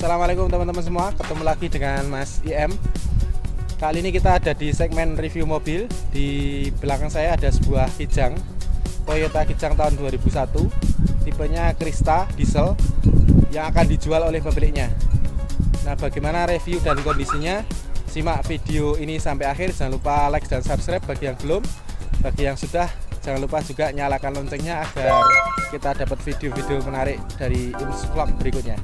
Assalamualaikum teman-teman semua, ketemu lagi dengan Mas IM. Kali ini kita ada di segmen review mobil. Di belakang saya ada sebuah Kijang, Toyota Kijang tahun 2001, tipenya Krista diesel yang akan dijual oleh pemiliknya. Nah, bagaimana review dan kondisinya? Simak video ini sampai akhir. Jangan lupa like dan subscribe bagi yang belum. Bagi yang sudah, jangan lupa juga nyalakan loncengnya agar kita dapat video-video menarik dari vlog berikutnya.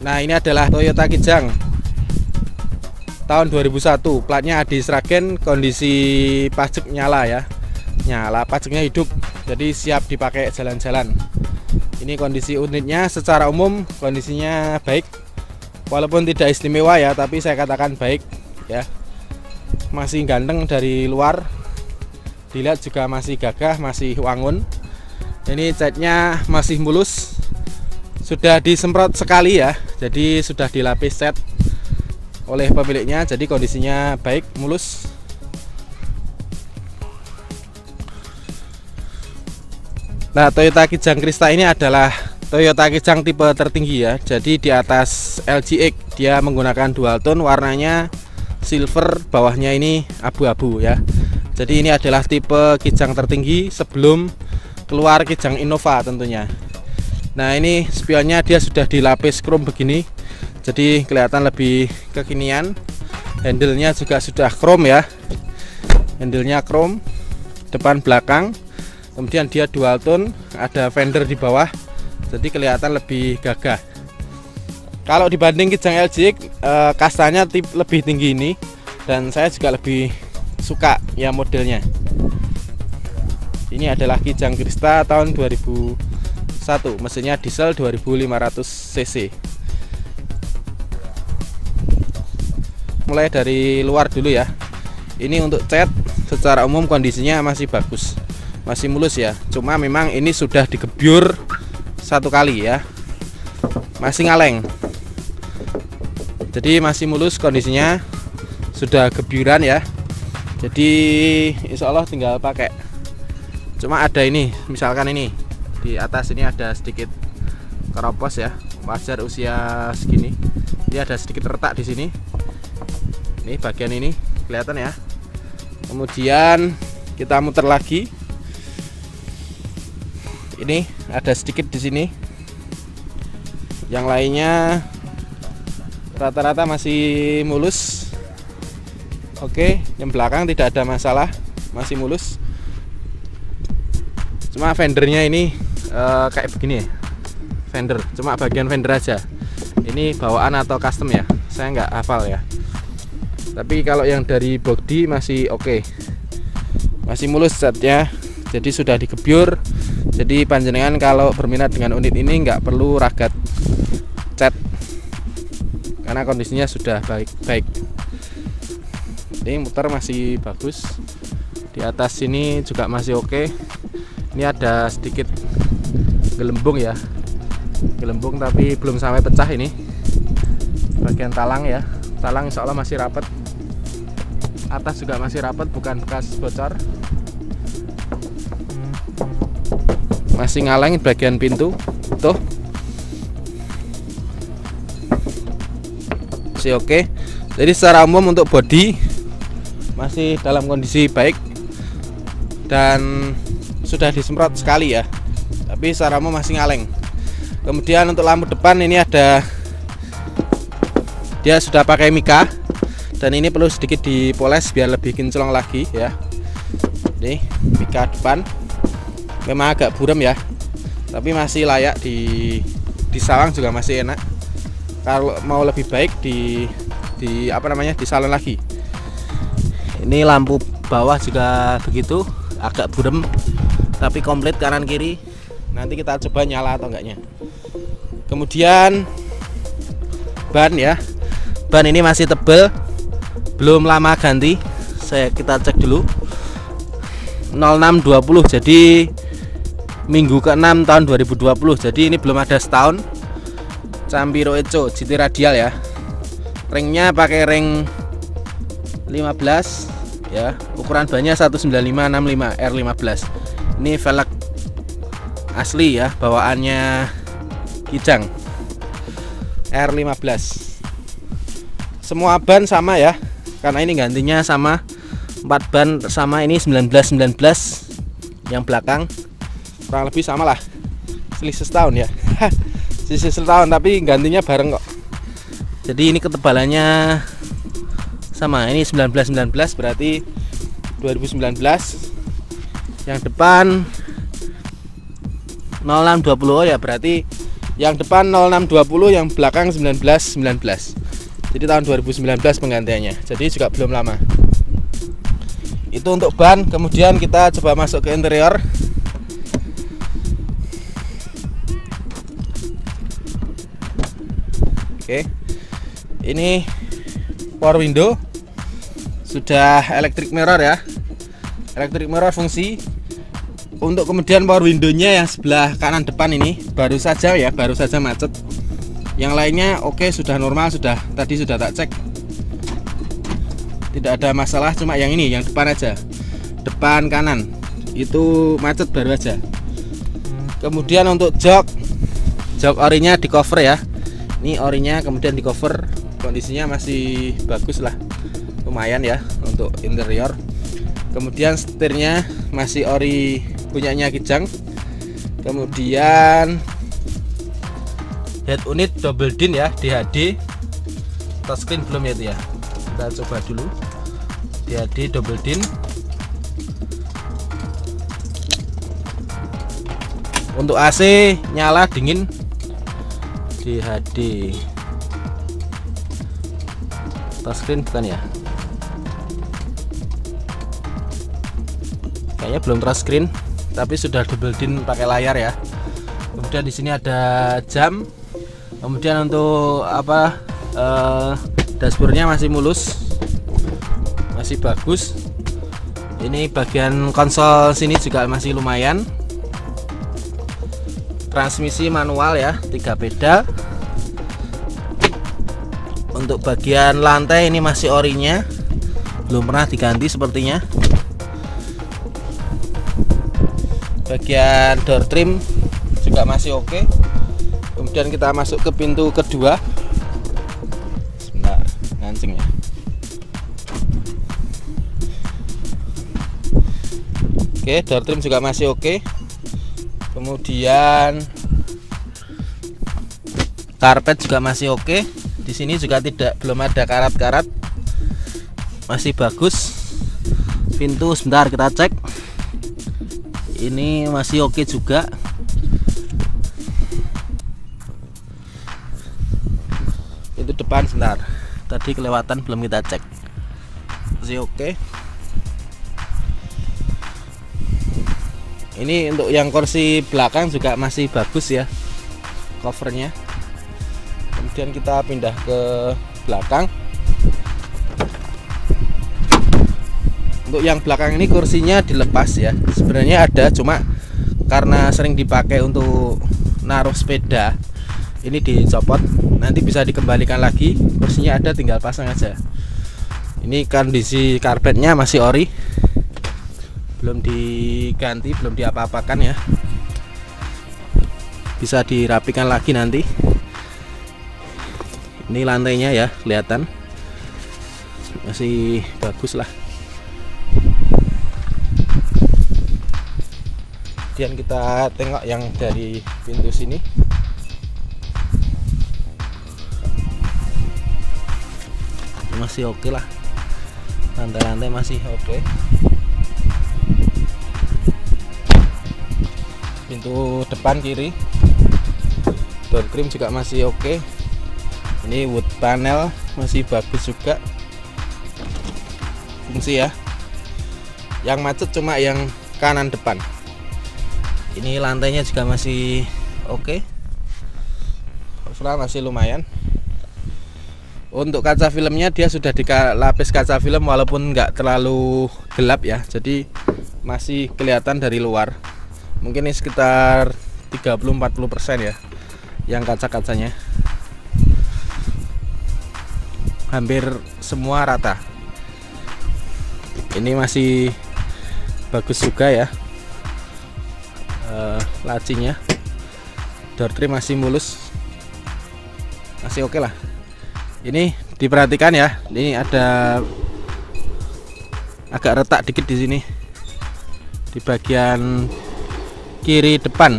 Nah, ini adalah Toyota Kijang tahun 2001, platnya Adi Sragen, kondisi pajak nyala ya. Nyala, pajaknya hidup, jadi siap dipakai jalan-jalan. Ini kondisi unitnya, secara umum kondisinya baik. Walaupun tidak istimewa ya, tapi saya katakan baik ya. Masih ganteng dari luar. Dilihat juga masih gagah, masih wangun. Ini catnya masih mulus. Sudah disemprot sekali ya, jadi sudah dilapis cat oleh pemiliknya, jadi kondisinya baik, mulus. Nah, Toyota Kijang Krista ini adalah Toyota Kijang tipe tertinggi ya, jadi di atas LGX dia menggunakan dual tone, warnanya silver, bawahnya ini abu-abu ya. Jadi ini adalah tipe Kijang tertinggi sebelum keluar Kijang Innova tentunya. Nah, ini spionnya dia sudah dilapis chrome begini, jadi kelihatan lebih kekinian. Handle-nya juga sudah chrome ya, handle-nya chrome depan belakang. Kemudian dia dual tone, ada fender di bawah, jadi kelihatan lebih gagah. Kalau dibanding Kijang LGX, kastanya lebih tinggi ini, dan saya juga lebih suka ya modelnya. Ini adalah Kijang Krista tahun 2001, mesinnya diesel 2500 cc. Mulai dari luar dulu ya. Ini untuk cat, secara umum kondisinya masih bagus, masih mulus ya. Cuma memang ini sudah digebyur satu kali ya, masih ngaleng. Jadi masih mulus kondisinya, sudah gebyuran ya. Jadi insya Allah tinggal pakai. Cuma ada ini, misalkan ini di atas ini ada sedikit keropos ya, wajar usia segini. Ini ada sedikit retak di sini. Ini bagian ini kelihatan ya. Kemudian kita muter lagi. Ini ada sedikit di sini. Yang lainnya rata-rata masih mulus. Oke, yang belakang tidak ada masalah, masih mulus. Cuma fendernya ini kayak begini ya, fender, cuma bagian fender aja. Ini bawaan atau custom ya, saya nggak hafal ya. Tapi kalau yang dari body masih oke, masih mulus catnya, jadi sudah digebyur. Jadi panjenengan kalau berminat dengan unit ini nggak perlu ragat cat, karena kondisinya sudah baik. Ini muter masih bagus, di atas sini juga masih oke. Ini ada sedikit gelembung ya, gelembung tapi belum sampai pecah. Ini bagian talang ya, talang insya Allah masih rapat. Atas juga masih rapat, bukan bekas bocor. Masih ngaleng bagian pintu tuh, masih oke. Jadi secara umum untuk bodi masih dalam kondisi baik dan sudah disemprot sekali ya, tapi secara umum masih ngaleng. Kemudian untuk lampu depan ini ada, dia sudah pakai mika, dan ini perlu sedikit dipoles biar lebih kinclong lagi ya. Nih mika depan memang agak buram ya, tapi masih layak disawang juga masih enak. Kalau mau lebih baik di disalon lagi. Ini lampu bawah juga begitu, agak buram tapi komplit kanan kiri. Nanti kita coba nyala atau enggaknya. Kemudian ban ya, ban ini masih tebal, belum lama ganti. Kita cek dulu, 0620, jadi minggu ke-6 tahun 2020, jadi ini belum ada setahun. Campiro Eco GT radial ya, ringnya pakai ring 15 ya, ukuran bannya 195/65 R15. Ini velg asli ya, bawaannya Kijang. R15. Semua ban sama ya, karena ini gantinya sama 4 ban sama. Ini 19 yang belakang kurang lebih sama lah, selisih setahun ya. Selisih setahun tapi gantinya bareng kok. Jadi ini ketebalannya sama, ini 19 berarti 2019. Yang depan 0620 ya, berarti yang depan 0620, yang belakang 19. Jadi tahun 2019 penggantiannya, jadi juga belum lama. Itu untuk ban. Kemudian kita coba masuk ke interior. Oke, ini power window, sudah electric mirror ya, electric mirror fungsi. Untuk kemudian power window-nya yang sebelah kanan depan ini baru saja macet. Yang lainnya oke, sudah normal, tadi sudah tak cek, tidak ada masalah. Cuma yang ini, yang depan aja, depan kanan itu macet baru aja. Kemudian untuk jok orinya di cover ya, ini orinya kemudian di cover, kondisinya masih bagus lah, lumayan ya untuk interior. Kemudian setirnya masih ori punyanya Kijang. Kemudian head unit double din ya, DHD. Touchscreen belum ya itu ya, kita coba dulu. DHD double din. Untuk AC nyala dingin, DHD. Touchscreen bukan ya, kayaknya belum touchscreen, tapi sudah double din pakai layar ya. Kemudian di sini ada jam. Kemudian untuk dashboardnya masih mulus, masih bagus. Ini bagian konsol sini juga masih lumayan. Transmisi manual ya, 3 pedal. Untuk bagian lantai ini masih orinya, belum pernah diganti sepertinya. Bagian door trim juga masih oke. Kemudian kita masuk ke pintu kedua. Sebentar, ngancing ya. Oke, door trim juga masih oke. Kemudian karpet juga masih oke. Di sini juga belum ada karat-karat, masih bagus. Pintu sebentar kita cek, ini masih oke juga. Itu depan sebentar, tadi kelewatan belum kita cek, masih oke. Ini untuk yang kursi belakang juga masih bagus ya, covernya. Kemudian kita pindah ke belakang. Untuk yang belakang ini kursinya dilepas ya, sebenarnya ada, cuma karena sering dipakai untuk naruh sepeda, ini dicopot. Nanti bisa dikembalikan lagi, kursinya ada, tinggal pasang aja. Ini kondisi karpetnya masih ori, belum diganti, belum diapa-apakan ya, bisa dirapikan lagi nanti. Ini lantainya ya, kelihatan masih bagus lah. Kemudian kita tengok yang dari pintu sini. Masih oke lah, lantai-lantai masih oke. Pintu depan kiri, door trim juga masih oke. Ini wood panel masih bagus juga, fungsi ya. Yang macet cuma yang kanan depan. Ini lantainya juga masih oke, masih lumayan. Untuk kaca filmnya dia sudah dilapis kaca film, walaupun nggak terlalu gelap ya, jadi masih kelihatan dari luar. Mungkin ini sekitar 30-40% ya yang kaca-kacanya, hampir semua rata. Ini masih bagus juga ya, lacinya. Door trim masih mulus. masih oke lah. Ini diperhatikan ya, ini ada agak retak dikit di sini di bagian kiri depan.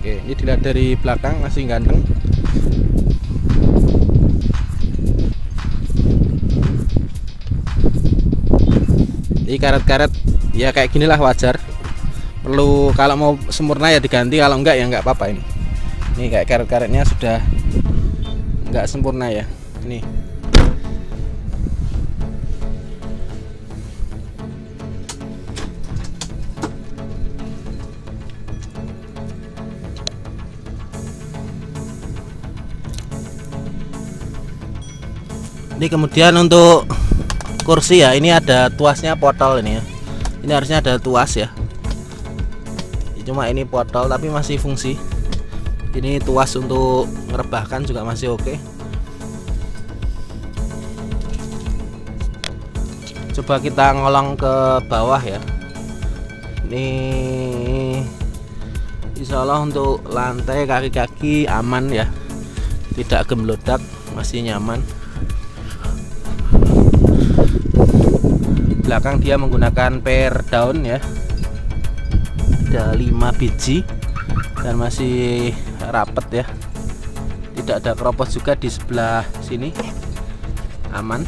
Oke, ini dilihat dari belakang masih ganteng. Ini karet-karet ya kayak ginilah wajar. Perlu kalau mau sempurna ya diganti, kalau enggak ya enggak apa-apa ini. Ini kayak karet-karetnya sudah enggak sempurna ya. Ini. Ini kemudian untuk kursi ya, ini ada tuasnya potol ini ya. Ini harusnya ada tuas ya. Cuma ini potol tapi masih fungsi. Ini tuas untuk merebahkan juga masih oke. Coba kita ngolong ke bawah ya. Ini insya Allah untuk lantai kaki-kaki aman ya, tidak gemlodak, masih nyaman. Belakang dia menggunakan pair daun ya, ada 5 biji dan masih rapet ya, tidak ada keropos juga di sebelah sini, aman.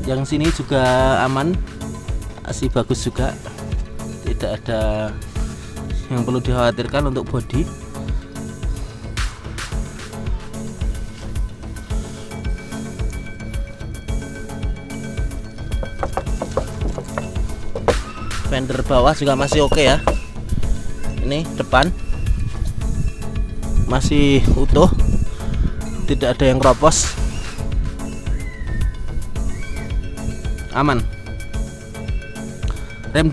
Yang sini juga aman, masih bagus juga, tidak ada yang perlu dikhawatirkan untuk bodi. Fender bawah juga masih oke ya. Ini depan masih utuh, tidak ada yang keropos, aman. Rem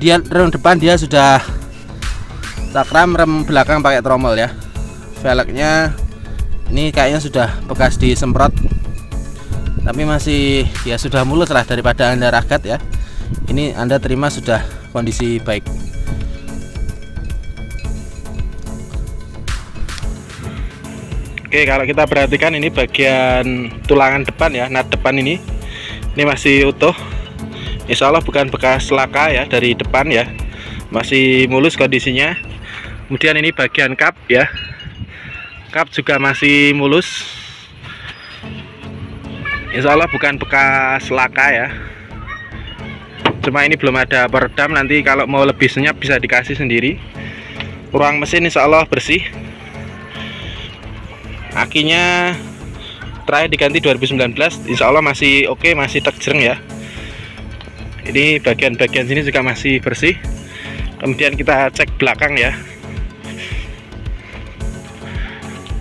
depan dia sudah cakram, rem belakang pakai tromol ya. Velgnya ini kayaknya sudah bekas disemprot, tapi masih ya sudah mulus lah, daripada Anda ragat ya. Ini Anda terima sudah kondisi baik. Oke, kalau kita perhatikan ini bagian tulangan depan ya, nut depan ini masih utuh. Insya Allah bukan bekas laka ya dari depan ya, masih mulus kondisinya. Kemudian ini bagian kap ya, kap juga masih mulus. Insya Allah bukan bekas laka ya. Cuma ini belum ada peredam, nanti kalau mau lebih senyap bisa dikasih sendiri. Ruang mesin insya Allah bersih. Akinya terakhir diganti 2019, insya Allah masih oke, masih tekjreng ya. Ini bagian-bagian sini juga masih bersih. Kemudian kita cek belakang ya.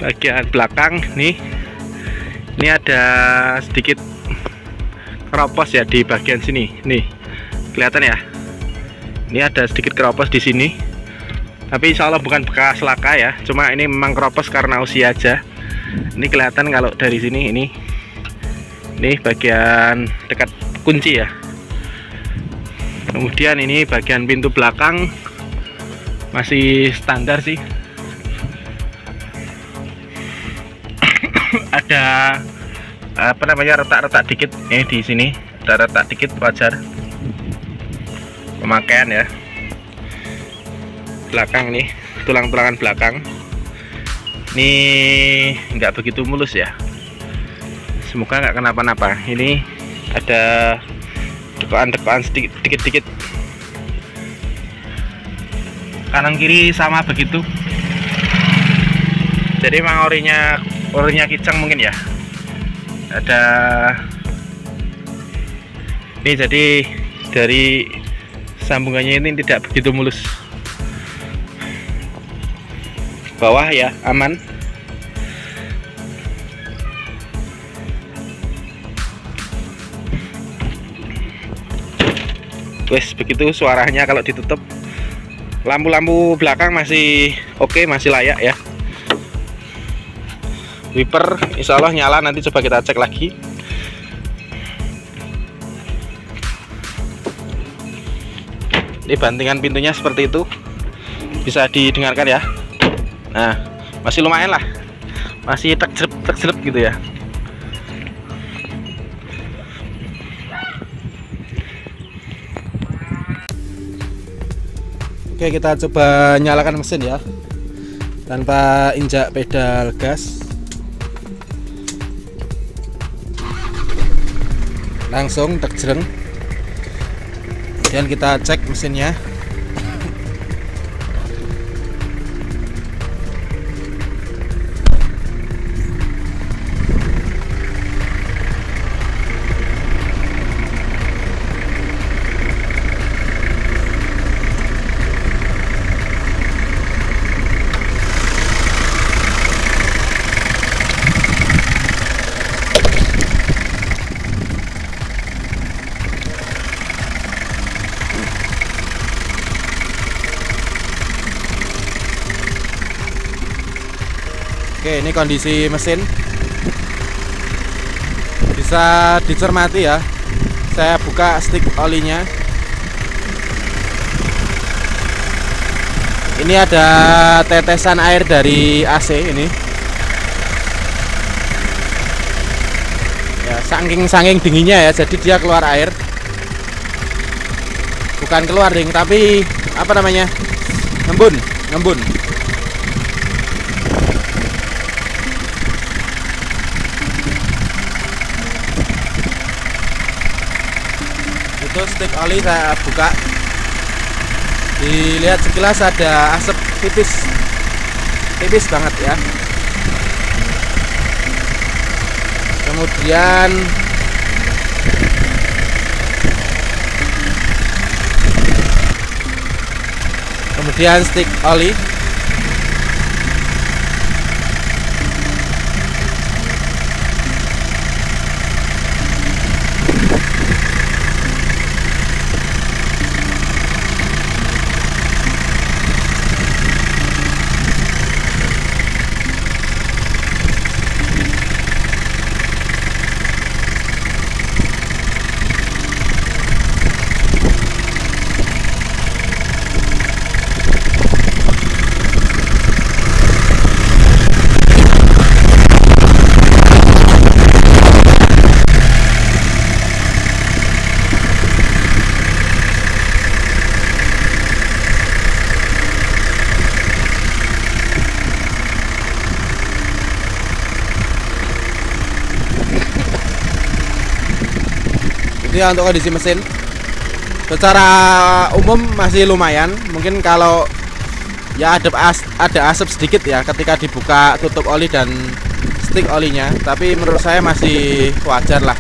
Bagian belakang nih, ini ada sedikit keropos ya di bagian sini nih. Kelihatan ya, ini ada sedikit keropos di sini, tapi insya Allah bukan bekas laka ya, cuma ini memang keropos karena usia aja. Ini kelihatan kalau dari sini, ini bagian dekat kunci ya. Kemudian ini bagian pintu belakang masih standar sih. Ada apa namanya, retak-retak dikit di sini, ada retak dikit, wajar. Pemakaian ya. Belakang nih, tulang-tulangan belakang ini nggak begitu mulus ya, semoga nggak kenapa-napa. Ini ada dekokan-dekokan dikit-dikit, kanan kiri sama begitu. Jadi memang orinya Kijang mungkin ya. Ada ini, jadi dari sambungannya ini tidak begitu mulus. Bawah ya aman. Wes begitu suaranya kalau ditutup. Lampu-lampu belakang masih oke, masih layak ya. Wiper insya Allah nyala, nanti coba kita cek lagi. Ini bantingan pintunya seperti itu, bisa didengarkan ya. Nah, masih lumayan lah, masih tek jerep gitu ya. Oke, kita coba nyalakan mesin ya, tanpa injak pedal gas. Langsung tek jereng. Dan kita cek mesinnya. Oke, ini kondisi mesin bisa dicermati ya. Saya buka stick olinya. Ini ada tetesan air dari AC ini. Ya, saking dinginnya ya, jadi dia keluar air. Bukan keluar ding, tapi apa namanya? Ngembun. Itu stick oli saya buka, dilihat sekilas ada asap tipis banget ya. Kemudian stick oli. Itu ya untuk kondisi mesin. Secara umum masih lumayan. Mungkin kalau ya ada asap sedikit ya ketika dibuka tutup oli dan stick olinya, tapi menurut saya masih wajar lah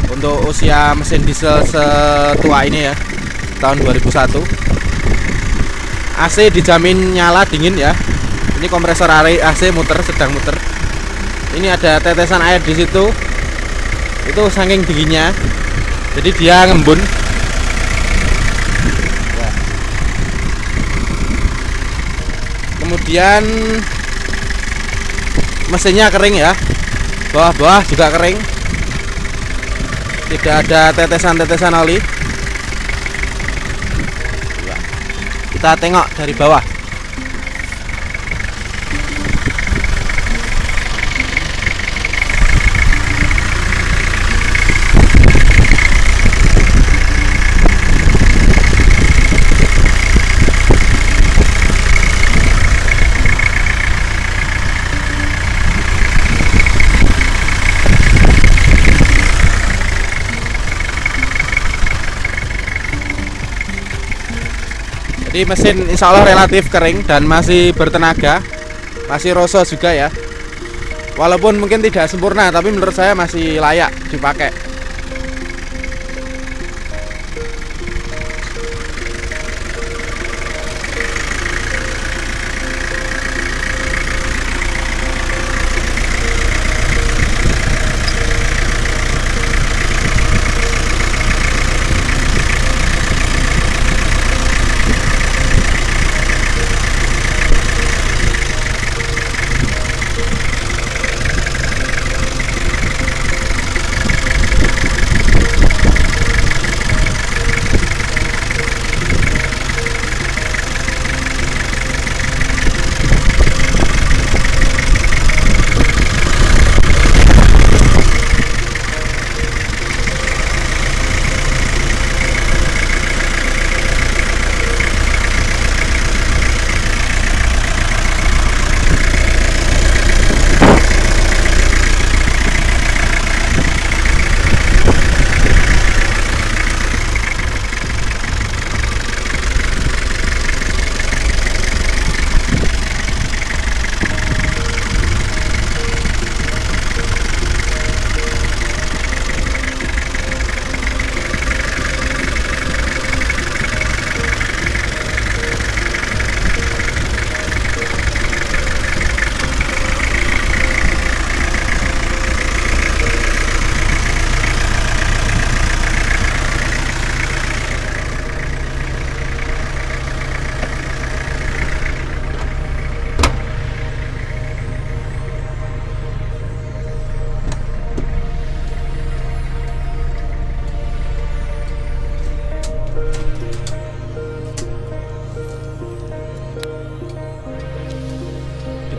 untuk usia mesin diesel setua ini ya, tahun 2001. AC dijamin nyala dingin ya. Ini kompresor AC sedang muter. Ini ada tetesan air di situ. Itu saking dinginnya, jadi dia ngembun. Kemudian mesinnya kering ya, bawah-bawah juga kering, tidak ada tetesan oli. Kita tengok dari bawah. Jadi mesin insya Allah relatif kering dan masih bertenaga, masih roso juga ya. Walaupun mungkin tidak sempurna, tapi menurut saya masih layak dipakai.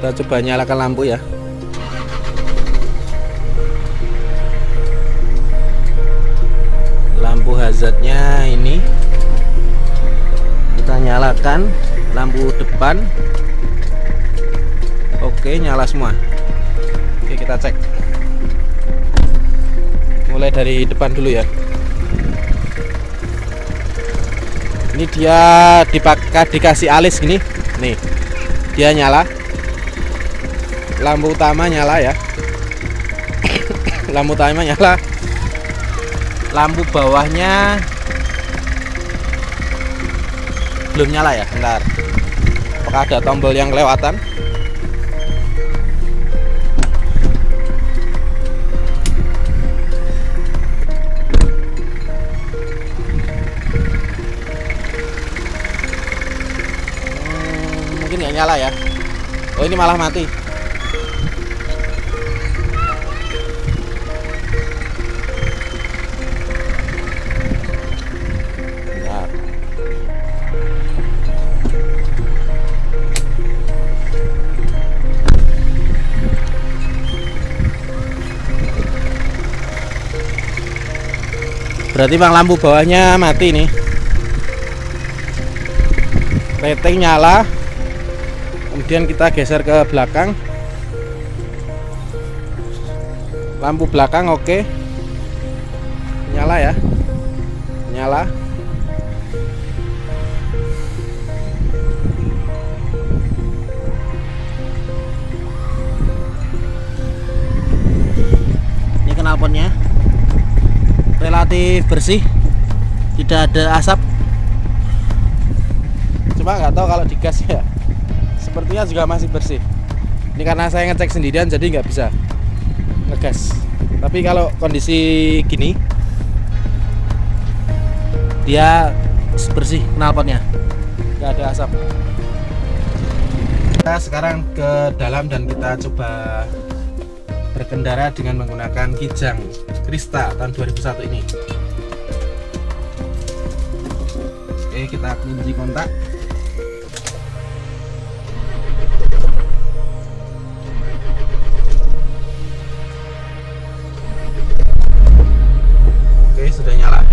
Kita coba nyalakan lampu ya. Lampu hazardnya ini kita nyalakan, lampu depan. Oke, nyala semua. Oke, kita cek. Mulai dari depan dulu ya. Ini dia dikasih alis gini. Nih, dia nyala. Lampu utama nyala ya. Lampu utama nyala. Lampu bawahnya belum nyala ya. Bentar. Apakah ada tombol yang kelewatan? Mungkin nggak nyala ya. Oh, ini malah mati. Bentar. Berarti bang lampu bawahnya mati nih. Rating nyala. Kemudian kita geser ke belakang. Lampu belakang oke. Nyala ya. Nyala. Ini knalpotnya relatif bersih, tidak ada asap. Cuma nggak tahu kalau digas ya. Sepertinya juga masih bersih. Ini karena saya ngecek sendirian jadi nggak bisa ngegas. Tapi kalau kondisi gini dia bersih knalpotnya, nggak ada asap. Kita sekarang ke dalam dan kita coba berkendara dengan menggunakan Kijang Krista tahun 2001 ini. Oke, kita kunci kontak. Oke, sudah nyala.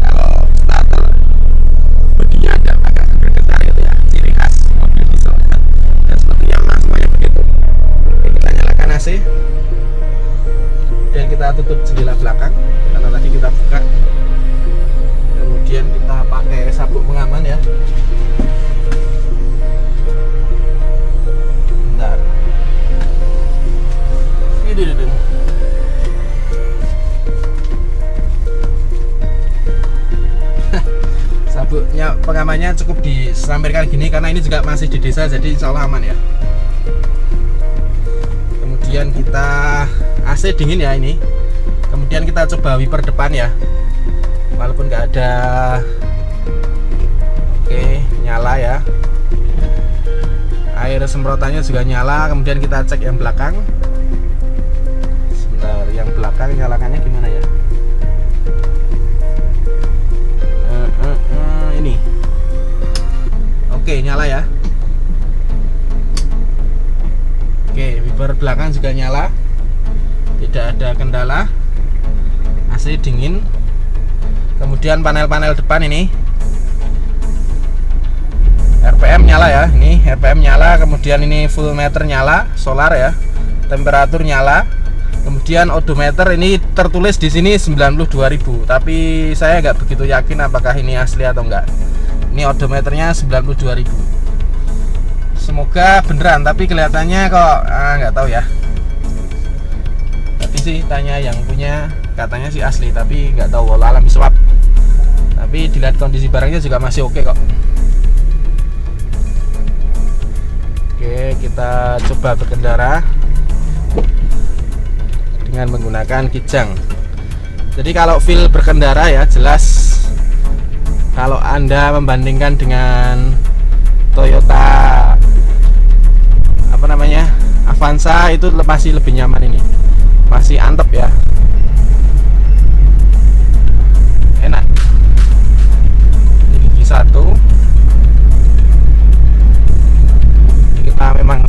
Kalau starter bodinya agak bergetar gitu ya, ciri khas mobil diesel dan sepertinya semuanya begitu. Oke, kita nyalakan AC dan kita tutup jendela belakang karena tadi kita buka. Kemudian kita pakai sabuk pengaman ya. Bentar. Ini sabuknya pengamannya cukup disampaikan gini karena ini juga masih di desa, jadi insya Allah aman ya. Kemudian kita AC dingin ya ini. Kemudian kita coba wiper depan ya, walaupun nggak ada. Oke, nyala ya. Air semprotannya juga nyala. Kemudian kita cek yang belakang. Sebentar, yang belakang nyalakannya gimana ya? Ini oke, nyala ya. Oke, wiper belakang juga nyala, tidak ada kendala. AC dingin. Kemudian panel-panel depan ini RPM nyala ya. Ini RPM nyala. Kemudian ini full meter nyala, solar ya. Temperatur nyala. Kemudian odometer ini tertulis di sini 92.000, tapi saya nggak begitu yakin apakah ini asli atau enggak. Ini odometernya 92.000. Semoga beneran, tapi kelihatannya kok nggak tahu ya. Tadi sih tanya yang punya, katanya sih asli, tapi nggak tahu, walau alam bisawab. Tapi dilihat kondisi barangnya juga masih oke kok. Oke, kita coba berkendara dengan menggunakan Kijang. Jadi kalau feel berkendara ya jelas, kalau Anda membandingkan dengan Toyota Avanza itu masih lebih nyaman, ini masih antep ya, enak. Ini gigi satu, kita memang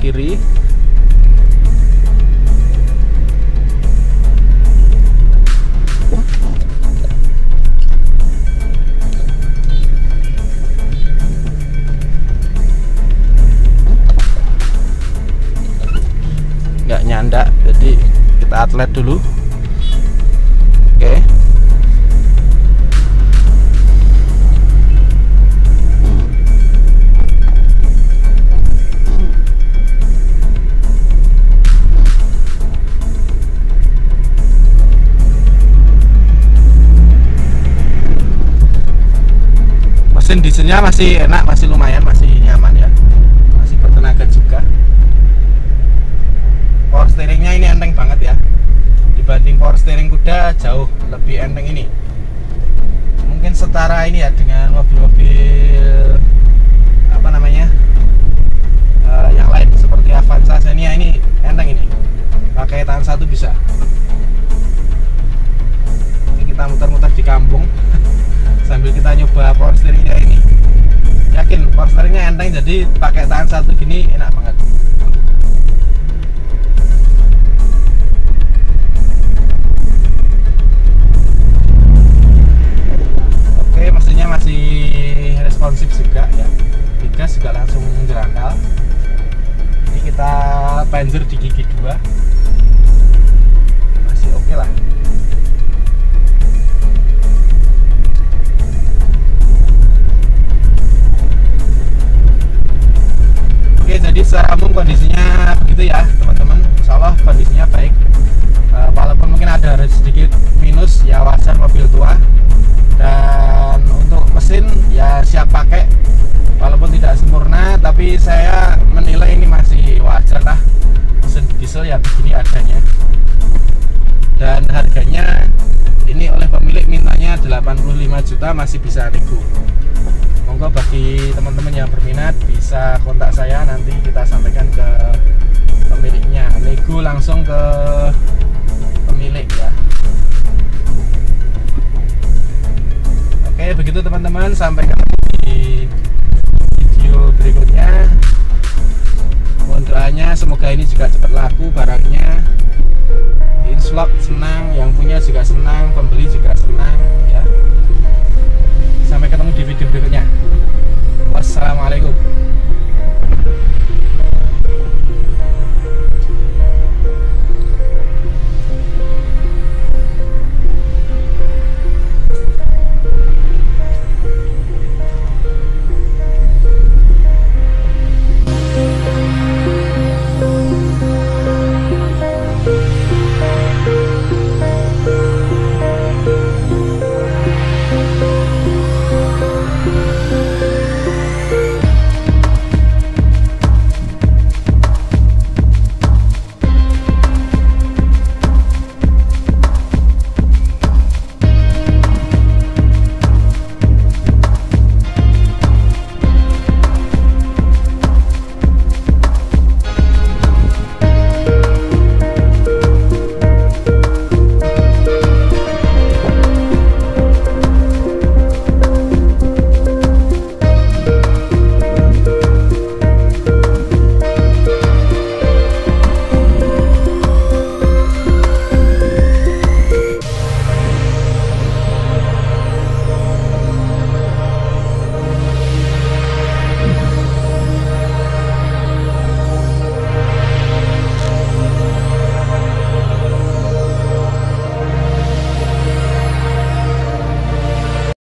kiri. Nggak nyandak, jadi kita atlet dulu. Oke. Mesin dieselnya masih enak, masih lumayan, masih nyaman ya, masih bertenaga juga. Power steeringnya ini enteng banget ya, dibanding power steering kuda jauh lebih enteng ini. Mungkin setara ini ya dengan mobil-mobil apa namanya yang lain seperti Avanza, Xenia, ini enteng ini, pakai tangan satu bisa. Ini kita muter-muter di kampung sambil kita nyoba power steeringnya ini. Yakin power steeringnya enteng, jadi pakai tangan satu gini enak banget. Oke, mesinnya masih responsif juga ya, digas juga langsung jerangkal. Ini kita panjer di gigi 2, masih oke lah. Oke, jadi secara umum kondisinya begitu ya teman-teman. Insya Allah kondisinya baik, walaupun mungkin ada sedikit minus ya, wajar mobil tua. Dan untuk mesin ya siap pakai, walaupun tidak sempurna, tapi saya menilai ini masih wajar lah. Mesin diesel ya begini adanya. Dan harganya ini oleh pemilik mintanya 85 juta, masih bisa nego. Monggo bagi teman-teman yang berminat bisa kontak saya, nanti kita sampaikan ke pemiliknya, nego langsung ke pemilik ya. Oke, begitu teman-teman, sampai ketemu di video berikutnya. Mohon doanya semoga ini juga cepat laku barangnya. Inslog senang, yang punya juga senang, pembeli juga senang ya. Sampai ketemu di video berikutnya.